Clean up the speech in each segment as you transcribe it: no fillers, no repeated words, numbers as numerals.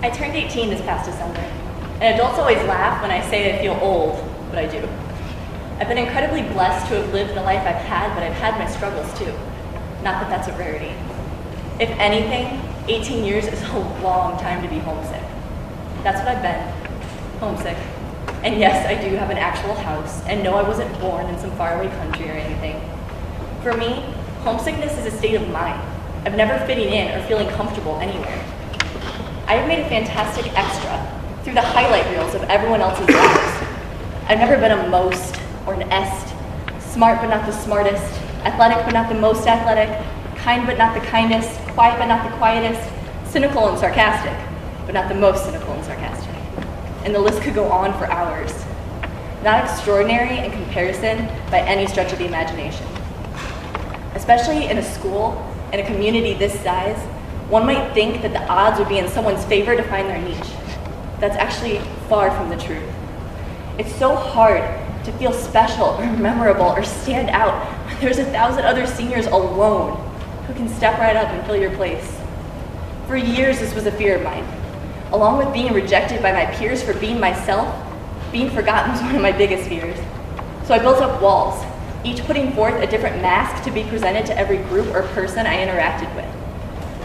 I turned 18 this past December, and adults always laugh when I say I feel old, but I do. I've been incredibly blessed to have lived the life I've had, but I've had my struggles too. Not that that's a rarity. If anything, 18 years is a long time to be homesick. That's what I've been, homesick. And yes, I do have an actual house, and no, I wasn't born in some faraway country or anything. For me, homesickness is a state of mind. I've never fitting in or feeling comfortable anywhere. I have made a fantastic extra through the highlight reels of everyone else's lives. I've never been a most or an est, smart but not the smartest, athletic but not the most athletic, kind but not the kindest, quiet but not the quietest, cynical and sarcastic, but not the most cynical and sarcastic. And the list could go on for hours. Not extraordinary in comparison by any stretch of the imagination. Especially in a school, in a community this size, one might think that the odds would be in someone's favor to find their niche. That's actually far from the truth. It's so hard to feel special or memorable or stand out when there's 1,000 other seniors alone who can step right up and fill your place. For years, this was a fear of mine. Along with being rejected by my peers for being myself, being forgotten was one of my biggest fears. So I built up walls, each putting forth a different mask to be presented to every group or person I interacted with.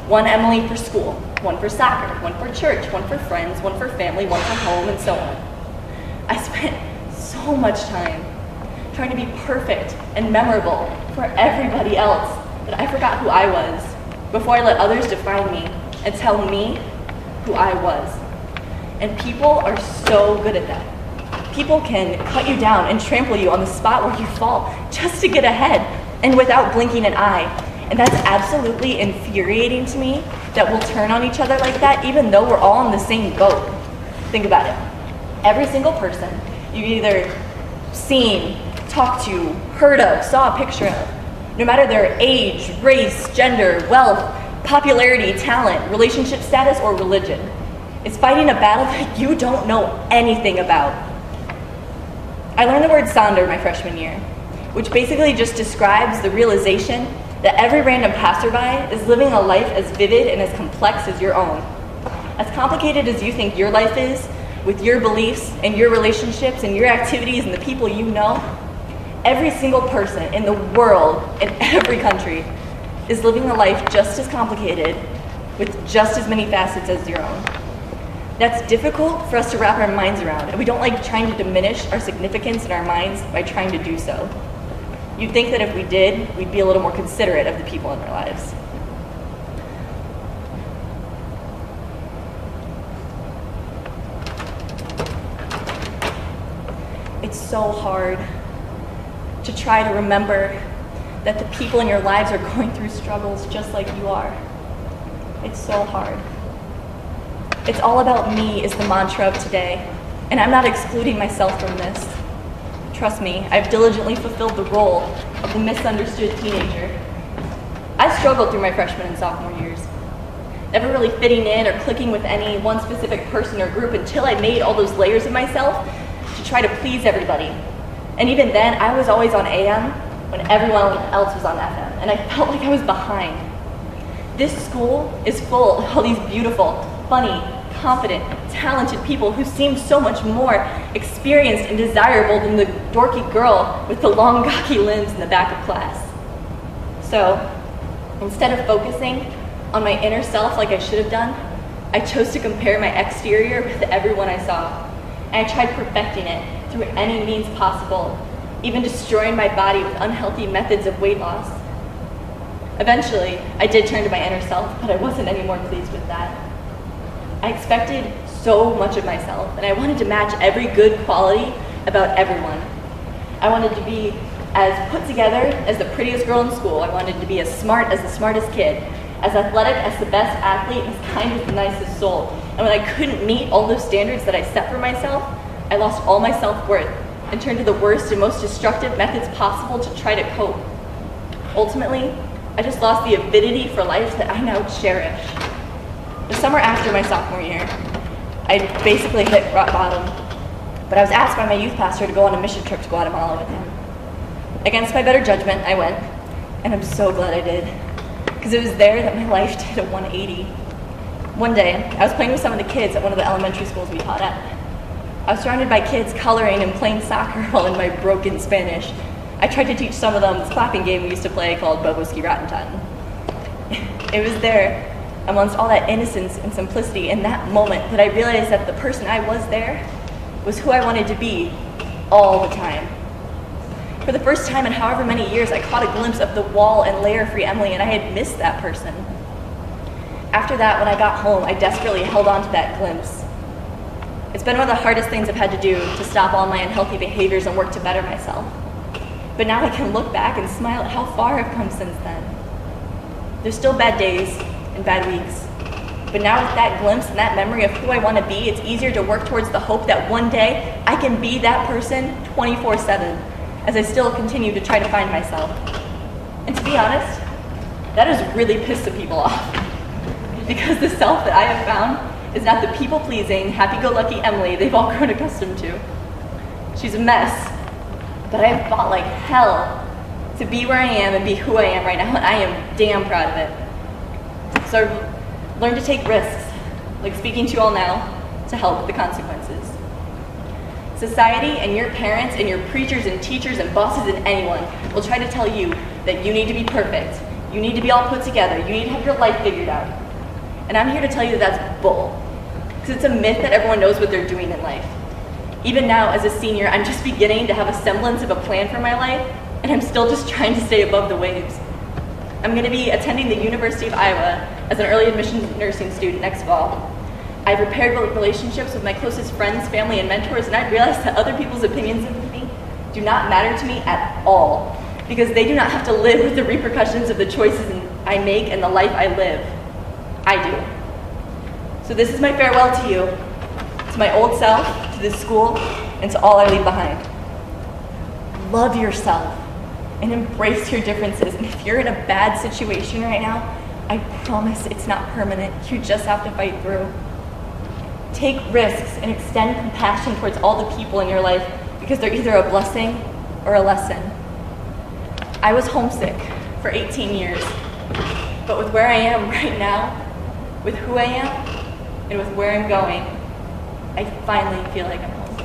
One Emily for school, one for soccer, one for church, one for friends, one for family, one for home, and so on. I spent so much time trying to be perfect and memorable for everybody else that I forgot who I was before I let others define me and tell me who I was. And people are so good at that. People can cut you down and trample you on the spot where you fall just to get ahead and without blinking an eye. And that's absolutely infuriating to me that we'll turn on each other like that even though we're all in the same boat. Think about it. Every single person you either seen, talked to, heard of, saw a picture of, no matter their age, race, gender, wealth, popularity, talent, relationship status, or religion, is fighting a battle that you don't know anything about. I learned the word sonder my freshman year, which basically just describes the realization that every random passerby is living a life as vivid and as complex as your own. As complicated as you think your life is, with your beliefs and your relationships and your activities and the people you know, every single person in the world, in every country, is living a life just as complicated, with just as many facets as your own. That's difficult for us to wrap our minds around, and we don't like trying to diminish our significance in our minds by trying to do so. You'd think that if we did, we'd be a little more considerate of the people in our lives. It's so hard to try to remember that the people in your lives are going through struggles just like you are. It's so hard. It's all about me is the mantra of today, and I'm not excluding myself from this. Trust me, I've diligently fulfilled the role of the misunderstood teenager. I struggled through my freshman and sophomore years, never really fitting in or clicking with any one specific person or group until I made all those layers of myself to try to please everybody. And even then, I was always on AM when everyone else was on FM, and I felt like I was behind. This school is full of all these beautiful, funny, confident, talented people who seem so much more experienced and desirable than the dorky girl with the long, gawky limbs in the back of class. So, instead of focusing on my inner self like I should have done, I chose to compare my exterior with everyone I saw. And I tried perfecting it through any means possible, even destroying my body with unhealthy methods of weight loss. Eventually, I did turn to my inner self, but I wasn't any more pleased with that. I expected so much of myself, and I wanted to match every good quality about everyone. I wanted to be as put together as the prettiest girl in school. I wanted to be as smart as the smartest kid, as athletic as the best athlete, and as kind as the nicest soul. And when I couldn't meet all those standards that I set for myself, I lost all my self-worth and turned to the worst and most destructive methods possible to try to cope. Ultimately, I just lost the avidity for life that I now cherish. The summer after my sophomore year, I basically hit rock bottom, but I was asked by my youth pastor to go on a mission trip to Guatemala with him. Against my better judgment, I went, and I'm so glad I did, because it was there that my life did a 180. One day, I was playing with some of the kids at one of the elementary schools we taught at. I was surrounded by kids coloring and playing soccer while in my broken Spanish. I tried to teach some of them this clapping game we used to play called Boboski Rattentan. It was there, amongst all that innocence and simplicity in that moment, that I realized that the person I was there was who I wanted to be all the time. For the first time in however many years, I caught a glimpse of the wall and layer-free Emily, and I had missed that person. After that, when I got home, I desperately held on to that glimpse. It's been one of the hardest things I've had to do to stop all my unhealthy behaviors and work to better myself. But now I can look back and smile at how far I've come since then. There's still bad days and bad weeks. But now with that glimpse and that memory of who I want to be, it's easier to work towards the hope that one day I can be that person 24/7 as I still continue to try to find myself. And to be honest, that has really pissed some people off. Because the self that I have found is not the people-pleasing, happy-go-lucky Emily they've all grown accustomed to. She's a mess, but I have fought like hell to be where I am and be who I am right now, and I am damn proud of it. So I've learned to take risks, like speaking to you all now, to help with the consequences. Society and your parents and your preachers and teachers and bosses and anyone will try to tell you that you need to be perfect, you need to be all put together, you need to have your life figured out. And I'm here to tell you that that's bull, because it's a myth that everyone knows what they're doing in life. Even now, as a senior, I'm just beginning to have a semblance of a plan for my life, and I'm still just trying to stay above the waves. I'm going to be attending the University of Iowa as an early admissions nursing student next fall. I've repaired relationships with my closest friends, family, and mentors, and I've realized that other people's opinions of me do not matter to me at all, because they do not have to live with the repercussions of the choices I make and the life I live. I do. So this is my farewell to you, to my old self, to this school, and to all I leave behind. Love yourself and embrace your differences. And if you're in a bad situation right now, I promise it's not permanent. You just have to fight through. Take risks and extend compassion towards all the people in your life, because they're either a blessing or a lesson. I was homesick for 18 years, but with where I am right now, with who I am, and with where I'm going, I finally feel like I'm home.